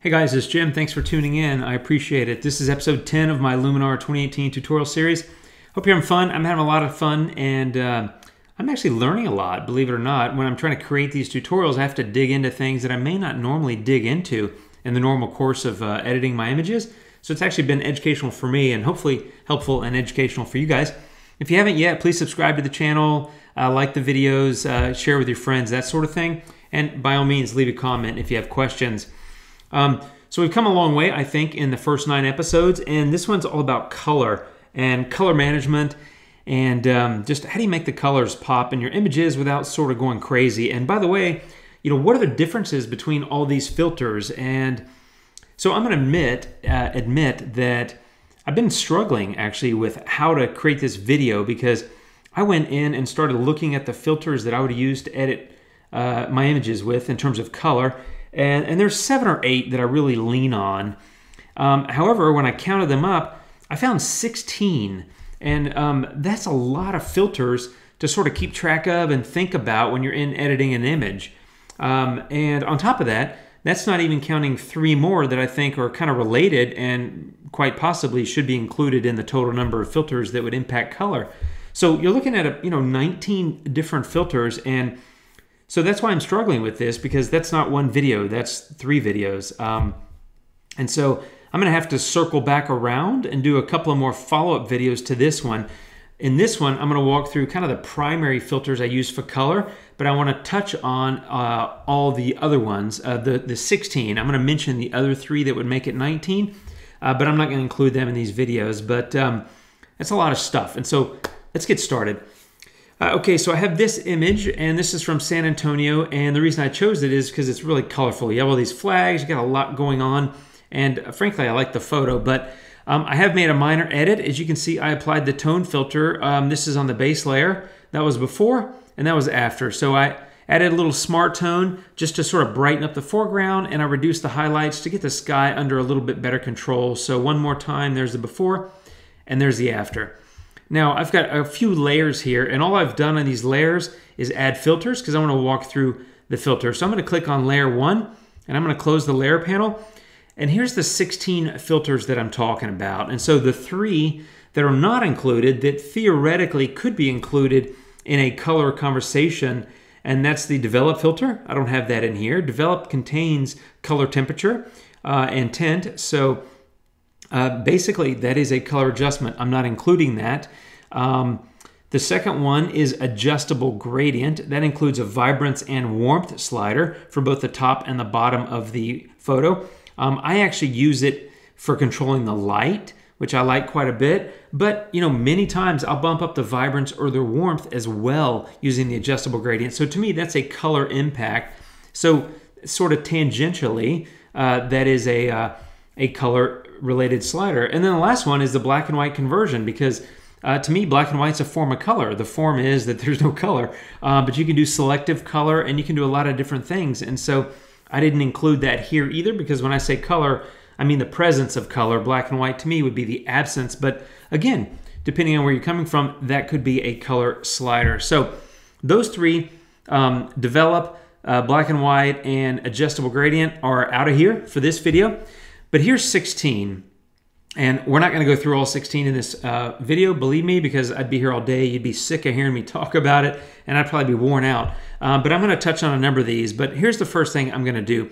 Hey guys, it's Jim. Thanks for tuning in. I appreciate it. This is episode 10 of my Luminar 2018 tutorial series. Hope you're having fun. I'm having a lot of fun, and I'm actually learning a lot, believe it or not. When I'm trying to create these tutorials, I have to dig into things that I may not normally dig into in the normal course of editing my images. So it's actually been educational for me and hopefully helpful and educational for you guys. If you haven't yet, please subscribe to the channel, like the videos, share with your friends, that sort of thing. And by all means, leave a comment if you have questions. So we've come a long way, I think, in the first 9 episodes, and this one's all about color and color management and just how do you make the colors pop in your images without sort of going crazy. And by the way, what are the differences between all these filters? And so I'm going to admit that I've been struggling actually with how to create this video, because I went in and started looking at the filters that I would use to edit my images with in terms of color. And there's 7 or 8 that I really lean on. However, when I counted them up, I found 16. And that's a lot of filters to sort of keep track of and think about when you're in editing an image. And on top of that, that's not even counting 3 more that I think are kind of related and quite possibly should be included in the total number of filters that would impact color. So you're looking at 19 different filters, and so that's why I'm struggling with this, because that's not one video, that's 3 videos. And so I'm going to have to circle back around and do a couple of more follow-up videos to this one. In this one, I'm going to walk through kind of the primary filters I use for color, but I want to touch on all the other ones, the 16. I'm going to mention the other 3 that would make it 19, but I'm not going to include them in these videos. But that's a lot of stuff. And so let's get started. Okay, so I have this image, and this is from San Antonio, and the reason I chose it is because it's really colorful. You have all these flags, you got a lot going on, and frankly, I like the photo, but I have made a minor edit. As you can see, I applied the tone filter. This is on the base layer. That was before, and that was after. So I added a little smart tone just to sort of brighten up the foreground, and I reduced the highlights to get the sky under a little bit better control. So one more time, there's the before, and there's the after. Now, I've got a few layers here, and all I've done on these layers is add filters, because I want to walk through the filter. So I'm going to click on layer 1, and I'm going to close the layer panel. And here's the 16 filters that I'm talking about. And so the 3 that are not included that theoretically could be included in a color conversation, and that's the develop filter. I don't have that in here. Develop contains color temperature and tint. So basically, that is a color adjustment. I'm not including that. The second one is adjustable gradient. That includes a vibrance and warmth slider for both the top and the bottom of the photo. I actually use it for controlling the light, which I like quite a bit. But many times I'll bump up the vibrance or the warmth as well using the adjustable gradient. So to me, that's a color impact. So sort of tangentially, that is a color related slider. And then the last one is the black and white conversion, because to me, black and white's a form of color. The form is that there's no color, but you can do selective color, and you can do a lot of different things. And so I didn't include that here either, because when I say color, I mean the presence of color. Black and white to me would be the absence. But again, depending on where you're coming from, that could be a color slider. So those 3, develop, black and white, and adjustable gradient, are out of here for this video. But here's 16, and we're not going to go through all 16 in this video, believe me, because I'd be here all day. You'd be sick of hearing me talk about it, and I'd probably be worn out. But I'm going to touch on a number of these. But here's the first thing I'm going to do.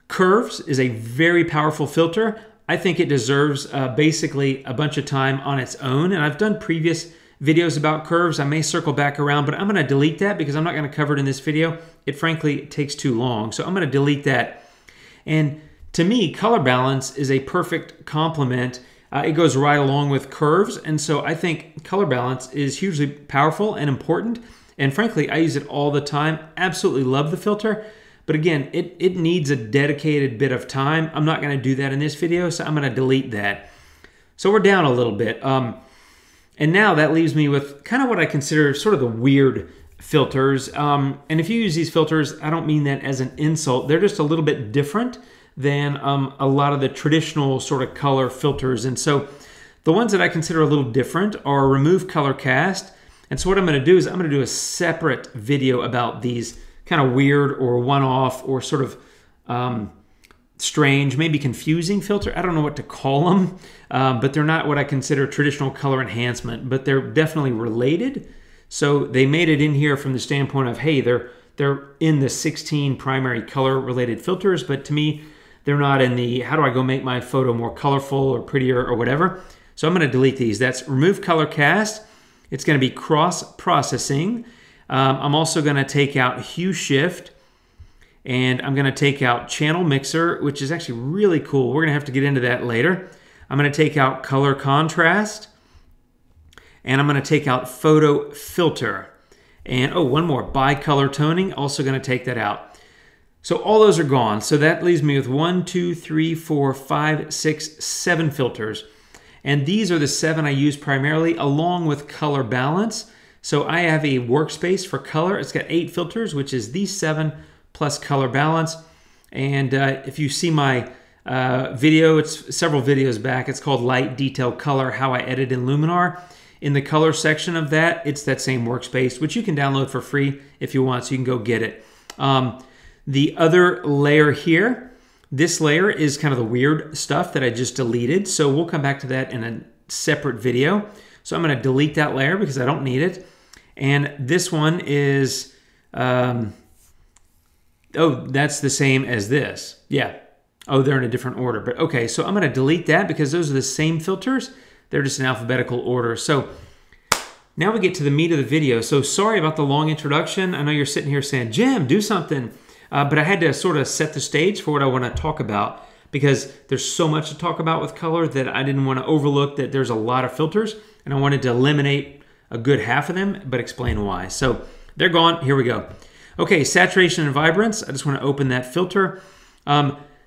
Curves is a very powerful filter. I think it deserves basically a bunch of time on its own, and I've done previous videos about curves. I may circle back around, but I'm going to delete that because I'm not going to cover it in this video. It frankly takes too long, so I'm going to delete that. And to me, color balance is a perfect complement. It goes right along with curves, and so I think color balance is hugely powerful and important, and frankly, I use it all the time. Absolutely love the filter, but again, it needs a dedicated bit of time. I'm not going to do that in this video, so I'm going to delete that. So we're down a little bit, and now that leaves me with kind of what I consider sort of the weird filters, and if you use these filters, I don't mean that as an insult. They're just a little bit different than a lot of the traditional sort of color filters. And so the ones that I consider a little different are remove color cast. And so what I'm going to do is I'm going to do a separate video about these kind of weird or one-off or sort of strange, maybe confusing filter. I don't know what to call them, but they're not what I consider traditional color enhancement, but they're definitely related. So they made it in here from the standpoint of, hey, they're in the 16 primary color related filters, but to me, they're not in the, how do I go make my photo more colorful or prettier or whatever. So I'm going to delete these. That's remove color cast. It's going to be cross processing. I'm also going to take out hue shift, and I'm going to take out channel mixer, which is actually really cool. We're going to have to get into that later. I'm going to take out color contrast, and I'm going to take out photo filter. And oh, one more, bicolor toning, also going to take that out. So all those are gone. So that leaves me with 1, 2, 3, 4, 5, 6, 7 filters. And these are the 7 I use primarily, along with color balance. So I have a workspace for color. It's got 8 filters, which is these 7 plus color balance. And if you see my video, it's several videos back. It's called Light Detail Color, How I Edit in Luminar. In the color section of that, it's that same workspace, which you can download for free if you want, so you can go get it. The other layer here, this layer is kind of the weird stuff that I just deleted, so we'll come back to that in a separate video. So I'm going to delete that layer because I don't need it. And this one is, oh, that's the same as this. Yeah. Oh, they're in a different order. But okay, so I'm going to delete that because those are the same filters. They're just in alphabetical order. So now we get to the meat of the video. So sorry about the long introduction. I know you're sitting here saying, Jim, do something. But I had to sort of set the stage for what I want to talk about because there's so much to talk about with color that I didn't want to overlook that there's a lot of filters, and I wanted to eliminate a good half of them, but explain why. So they're gone. Here we go. Okay, saturation and vibrance. I just want to open that filter.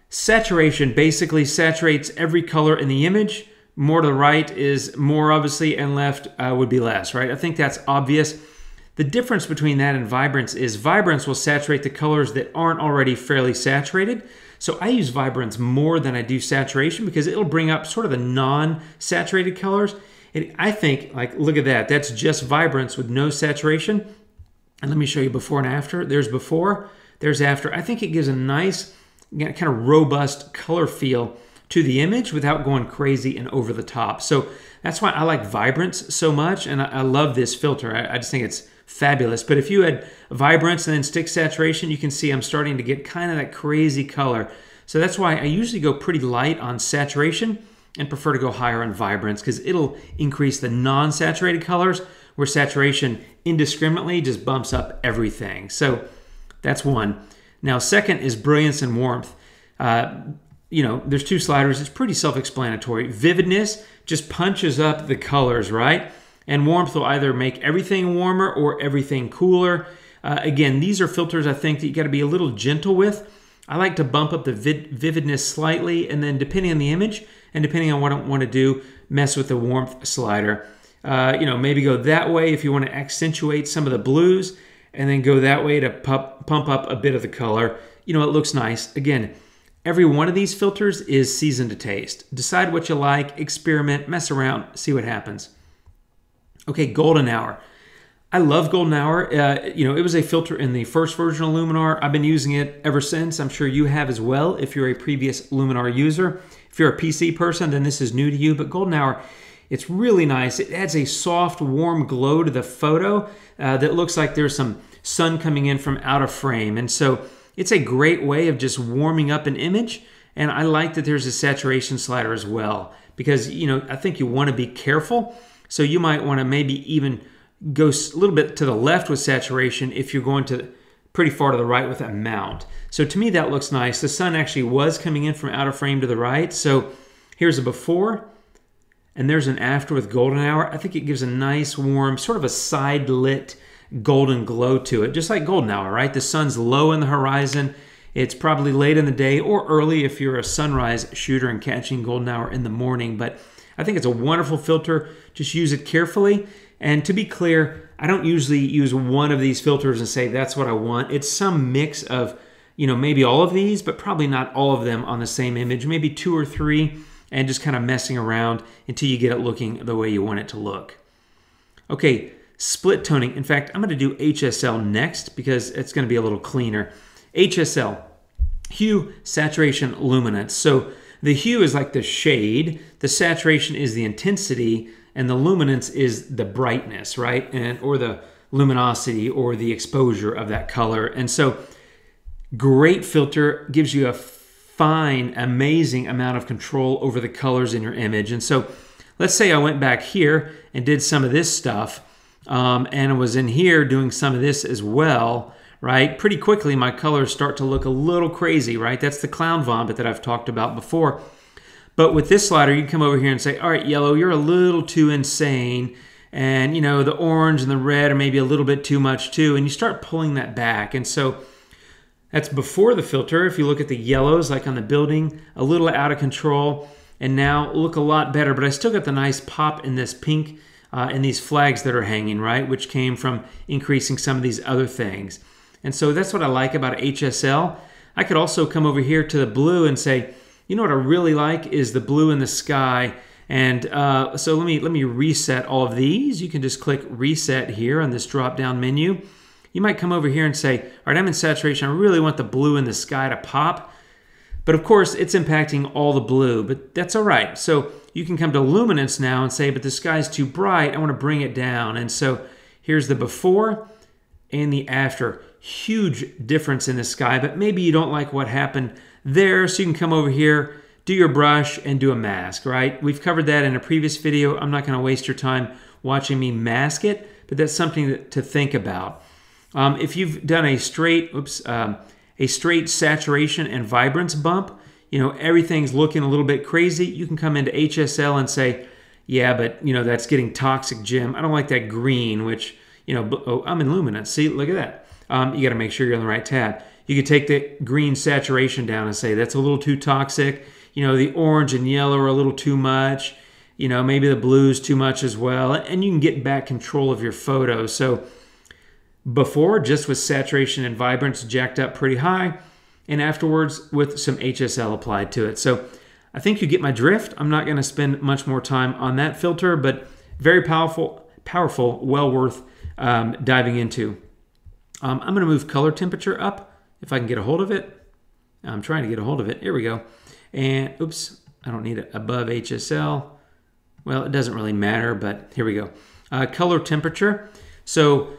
Saturation basically saturates every color in the image. More to the right is more, obviously, and left would be less, right? I think that's obvious. The difference between that and vibrance is vibrance will saturate the colors that aren't already fairly saturated. So I use vibrance more than I do saturation because it'll bring up sort of the non-saturated colors. I think, like, look at that. That's just vibrance with no saturation. And let me show you before and after. There's before, there's after. I think it gives a nice, kind of robust color feel to the image without going crazy and over the top. So that's why I like vibrance so much, and I love this filter. I just think it's fabulous. But if you had vibrance and then stick saturation, you can see I'm starting to get kind of that crazy color. So that's why I usually go pretty light on saturation and prefer to go higher on vibrance because it'll increase the non-saturated colors where saturation indiscriminately just bumps up everything. So that's one. Now, second is brilliance and warmth. You know, there's 2 sliders. It's pretty self-explanatory. Vividness just punches up the colors, right? And warmth will either make everything warmer or everything cooler. Again, these are filters I think that you got to be a little gentle with. I like to bump up the vividness slightly, and then depending on the image and depending on what I want to do, mess with the warmth slider. You know, maybe go that way if you want to accentuate some of the blues, and then go that way to pump up a bit of the color. You know, it looks nice. Again, every one of these filters is seasoned to taste. Decide what you like, experiment, mess around, see what happens. Okay, golden hour. I love golden hour. You know, it was a filter in the first version of Luminar. I've been using it ever since. I'm sure you have as well if you're a previous Luminar user. If you're a PC person, then this is new to you. But golden hour, it's really nice. It adds a soft, warm glow to the photo that looks like there's some sun coming in from out of frame. And so it's a great way of just warming up an image. And I like that there's a saturation slider as well because, you know, I think you want to be careful. So you might want to maybe even go a little bit to the left with saturation if you're going to pretty far to the right with that mount. So to me, that looks nice. The sun actually was coming in from out of frame to the right. So here's a before, and there's an after with golden hour. I think it gives a nice, warm, sort of a side lit golden glow to it, just like golden hour, right? The sun's low in the horizon. It's probably late in the day or early if you're a sunrise shooter and catching golden hour in the morning. But I think it's a wonderful filter. Just use it carefully. And to be clear, I don't usually use one of these filters and say that's what I want. It's some mix of, you know, maybe all of these, but probably not all of them on the same image, maybe 2 or 3, and just kind of messing around until you get it looking the way you want it to look. Okay, split toning. In fact, I'm going to do HSL next because it's going to be a little cleaner. HSL. hue, saturation, luminance. So the hue is like the shade, the saturation is the intensity, and the luminance is the brightness, right? Or the luminosity or the exposure of that color. And so great filter, gives you a fine, amazing amount of control over the colors in your image. And so let's say I went back here and did some of this stuff, and I was in here doing some of this as well, right? Pretty quickly, my colors start to look a little crazy, right? That's the clown vomit that I've talked about before. But with this slider, you can come over here and say, all right, yellow, you're a little too insane. And, you know, the orange and the red are maybe a little bit too much too. And you start pulling that back. And so that's before the filter. If you look at the yellows, like on the building, a little out of control. And now look a lot better. But I still got the nice pop in this pink and these flags that are hanging, right? Which came from increasing some of these other things. And so that's what I like about HSL. I could also come over here to the blue and say, you know what I really like is the blue in the sky. And so let me reset all of these. You can just click reset here on this drop-down menu. You might come over here and say, all right, I'm in saturation. I really want the blue in the sky to pop. But of course, it's impacting all the blue, but that's all right. So you can come to luminance now and say, but the sky's too bright. I want to bring it down. And so here's the before and the after. Huge difference in the sky, but maybe you don't like what happened there. So you can come over here, do your brush, and do a mask, right? We've covered that in a previous video. I'm not going to waste your time watching me mask it, but that's something to think about. If you've done a straight saturation and vibrance bump, you know, everything's looking a little bit crazy, you can come into HSL and say, yeah, but, you know, that's getting toxic, Jim. I don't like that green, which, you know, oh, I'm in luminance. See, look at that. You got to make sure you're on the right tab. You could take the green saturation down and say, that's a little too toxic. You know, the orange and yellow are a little too much. You know, maybe the blue's too much as well. And you can get back control of your photo. So before, just with saturation and vibrance jacked up pretty high, and afterwards with some HSL applied to it. So I think you get my drift. I'm not going to spend much more time on that filter, but very powerful, well worth diving into. I'm going to move color temperature up if I can get a hold of it. I'm trying to get a hold of it. Here we go. And oops, I don't need it above HSL. Well, it doesn't really matter, but here we go. Color temperature. So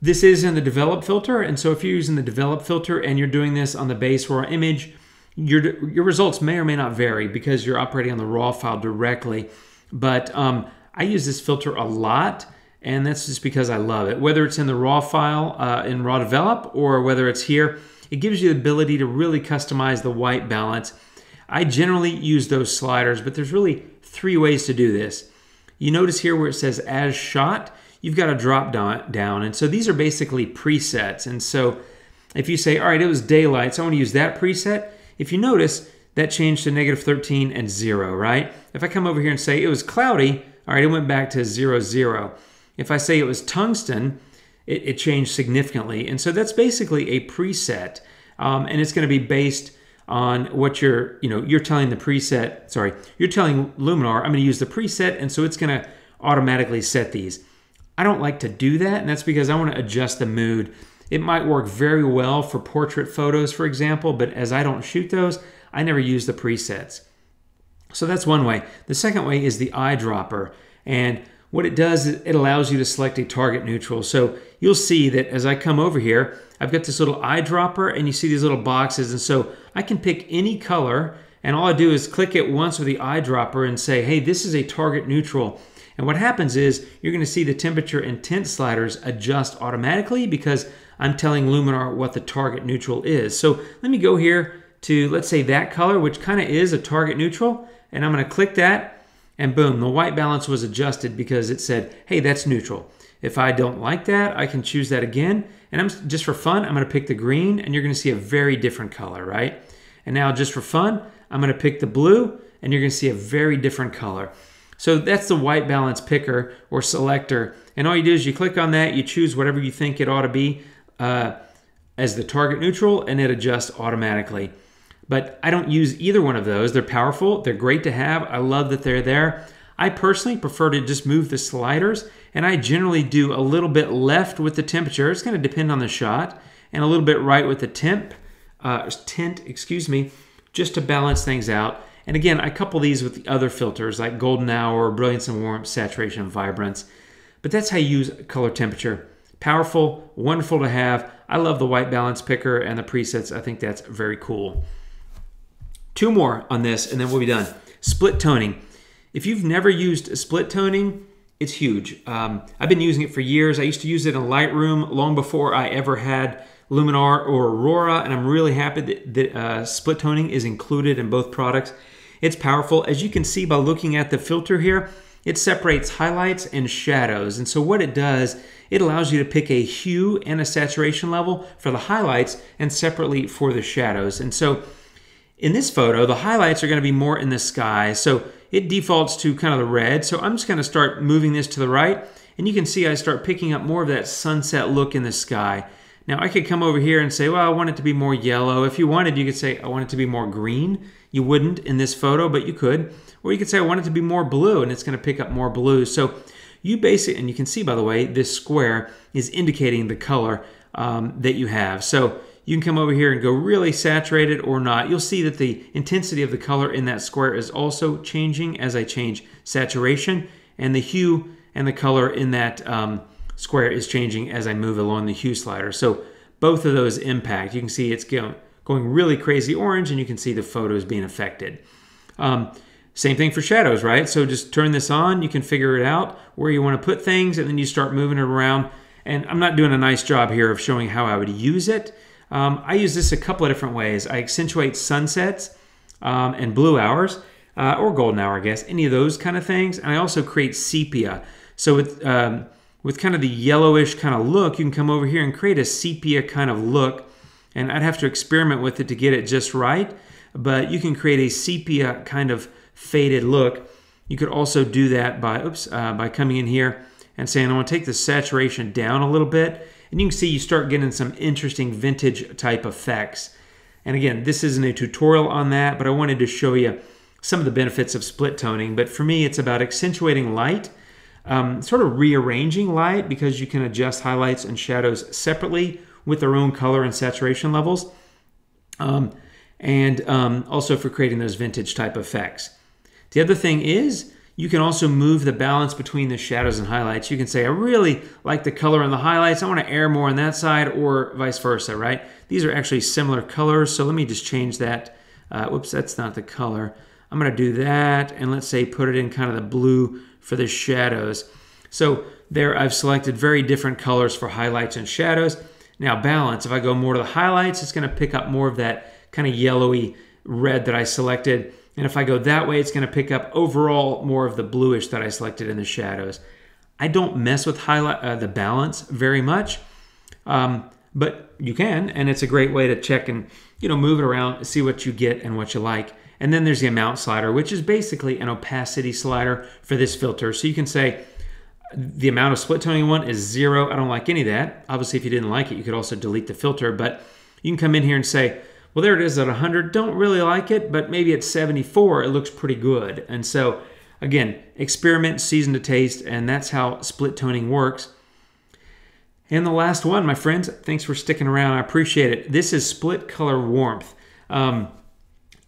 this is in the develop filter. And so if you're using the develop filter and you're doing this on the base raw image, your results may or may not vary because you're operating on the raw file directly. But I use this filter a lot. And that's just because I love it. Whether it's in the raw file, in raw develop, or whether it's here, it gives you the ability to really customize the white balance. I generally use those sliders, but there's really 3 ways to do this. You notice here where it says as shot, you've got a drop down. And so these are basically presets. And so if you say, all right, it was daylight, so I want to use that preset. If you notice, that changed to -13 and 0, right? If I come over here and say it was cloudy, all right, it went back to 0, 0. If I say it was tungsten, it changed significantly. And so that's basically a preset. And it's going to be based on what you're telling the preset, you're telling Luminar, I'm going to use the preset, and so it's going to automatically set these. I don't like to do that, and that's because I want to adjust the mood. It might work very well for portrait photos, for example, but as I don't shoot those, I never use the presets. So that's one way. The second way is the eyedropper. And what it does is it allows you to select a target neutral. So you'll see that as I come over here, I've got this little eyedropper and you see these little boxes. And so I can pick any color and all I do is click it once with the eyedropper and say, hey, this is a target neutral. And what happens is you're going to see the temperature and tint sliders adjust automatically because I'm telling Luminar what the target neutral is. So let me go here to, let's say, that color, which kind of is a target neutral. And I'm going to click that. And boom, the white balance was adjusted because it said, hey, that's neutral. If I don't like that, I can choose that again. And I'm just for fun, I'm going to pick the green and you're going to see a very different color, right? And now just for fun, I'm going to pick the blue and you're going to see a very different color. So that's the white balance picker or selector. And all you do is you click on that, you choose whatever you think it ought to be as the target neutral and it adjusts automatically. But I don't use either one of those. They're powerful. They're great to have. I love that they're there. I personally prefer to just move the sliders, and I generally do a little bit left with the temperature. It's going to depend on the shot, and a little bit right with the temp. tint, excuse me, just to balance things out. And again, I couple these with the other filters like golden hour, brilliance and warmth, saturation and vibrance. But that's how you use color temperature. Powerful, wonderful to have. I love the white balance picker and the presets. I think that's very cool. Two more on this and then we'll be done. Split toning. If you've never used split toning, it's huge. I've been using it for years. I used to use it in Lightroom long before I ever had Luminar or Aurora, and I'm really happy that split toning is included in both products. It's powerful. As you can see by looking at the filter here, it separates highlights and shadows. And so what it does, it allows you to pick a hue and a saturation level for the highlights and separately for the shadows. And so in this photo, the highlights are going to be more in the sky. So it defaults to kind of the red. So I'm just going to start moving this to the right. And you can see I start picking up more of that sunset look in the sky. Now I could come over here and say, well, I want it to be more yellow. If you wanted, you could say, I want it to be more green. You wouldn't in this photo, but you could. Or you could say, I want it to be more blue, and it's going to pick up more blue. So you basically, and you can see, by the way, this square is indicating the color that you have. So you can come over here and go really saturated or not. You'll see that the intensity of the color in that square is also changing as I change saturation, and the hue and the color in that square is changing as I move along the hue slider. So both of those impact. You can see it's going really crazy orange, and you can see the photos being affected. Same thing for shadows, right? So just turn this on. You can figure it out where you want to put things, and then you start moving it around. And I'm not doing a nice job here of showing how I would use it. I use this a couple of different ways. I accentuate sunsets and blue hours, or golden hour, I guess, any of those kind of things. And I also create sepia. So with kind of the yellowish kind of look, you can come over here and create a sepia kind of look. And I'd have to experiment with it to get it just right. But you can create a sepia kind of faded look. You could also do that by coming in here and saying, I want to take the saturation down a little bit. And you can see you start getting some interesting vintage type effects. And again, this isn't a tutorial on that, but I wanted to show you some of the benefits of split toning. But for me, it's about accentuating light, sort of rearranging light, because you can adjust highlights and shadows separately with their own color and saturation levels. And also for creating those vintage type effects. The other thing is you can also move the balance between the shadows and highlights. You can say, I really like the color in the highlights. I want to err more on that side, or vice versa, right? These are actually similar colors. So let me just change that. Whoops, that's not the color. I'm going to do that. And let's say put it in kind of the blue for the shadows. So there I've selected very different colors for highlights and shadows. Now balance, if I go more to the highlights, it's going to pick up more of that kind of yellowy red that I selected. And if I go that way, it's going to pick up overall more of the bluish that I selected in the shadows. I don't mess with the balance very much, but you can, and it's a great way to check and move it around, see what you get and what you like. And then there's the amount slider, which is basically an opacity slider for this filter. So you can say the amount of split toning one is 0. I don't like any of that. Obviously, if you didn't like it, you could also delete the filter, but you can come in here and say, well, there it is at 100. Don't really like it, but maybe at 74, it looks pretty good. And so, again, experiment, season to taste, and that's how split toning works. And the last one, my friends, thanks for sticking around. I appreciate it. This is split color warmth.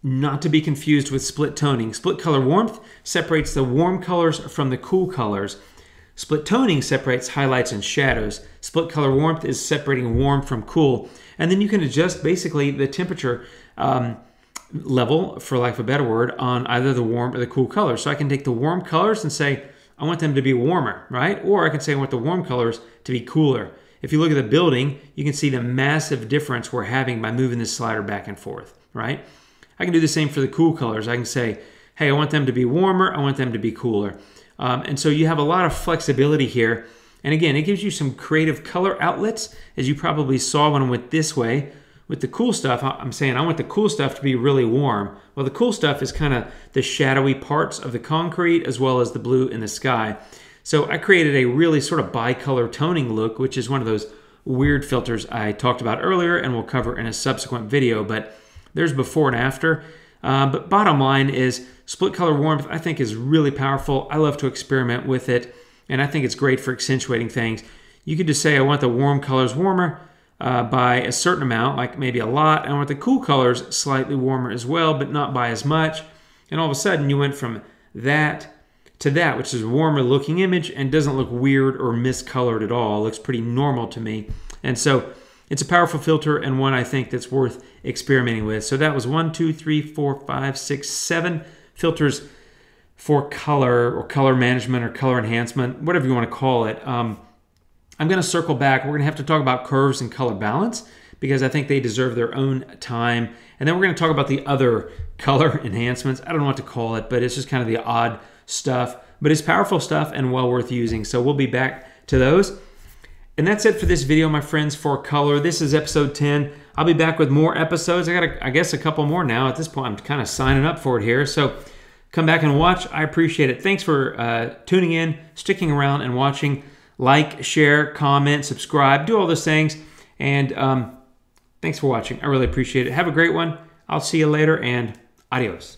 Not to be confused with split toning. Split color warmth separates the warm colors from the cool colors. Split toning separates highlights and shadows. Split color warmth is separating warm from cool. And then you can adjust basically the temperature level, for lack of a better word, on either the warm or the cool colors. So I can take the warm colors and say, I want them to be warmer, right? Or I can say I want the warm colors to be cooler. If you look at the building, you can see the massive difference we're having by moving this slider back and forth, right? I can do the same for the cool colors. I can say, hey, I want them to be warmer, I want them to be cooler. And so you have a lot of flexibility here. And again, it gives you some creative color outlets, as you probably saw when I went this way. With the cool stuff, I'm saying I want the cool stuff to be really warm. Well, the cool stuff is kind of the shadowy parts of the concrete as well as the blue in the sky. So I created a really sort of bicolor toning look, which is one of those weird filters I talked about earlier and we'll cover in a subsequent video. But there's before and after. But bottom line is split color warmth, I think, is really powerful. I love to experiment with it, and I think it's great for accentuating things. You could just say, I want the warm colors warmer. by a certain amount, like maybe a lot. And I want the cool colors slightly warmer as well, but not by as much. And all of a sudden you went from that to that, which is a warmer looking image and doesn't look weird or miscolored at all. It looks pretty normal to me. And so it's a powerful filter and one I think that's worth experimenting with. So that was 1, 2, 3, 4, 5, 6, 7 filters for color or color management or color enhancement, whatever you want to call it. I'm going to circle back. We're going to have to talk about curves and color balance because I think they deserve their own time. And then we're going to talk about the other color enhancements. I don't know what to call it, but it's just kind of the odd stuff. But it's powerful stuff and well worth using. So we'll be back to those. And that's it for this video, my friends, for color. This is episode 10. I'll be back with more episodes. I got, I guess, a couple more now. At this point, I'm kind of signing up for it here. So come back and watch. I appreciate it. Thanks for tuning in, sticking around, and watching. Like, share, comment, subscribe, do all those things. And thanks for watching. I really appreciate it. Have a great one. I'll see you later, and adios.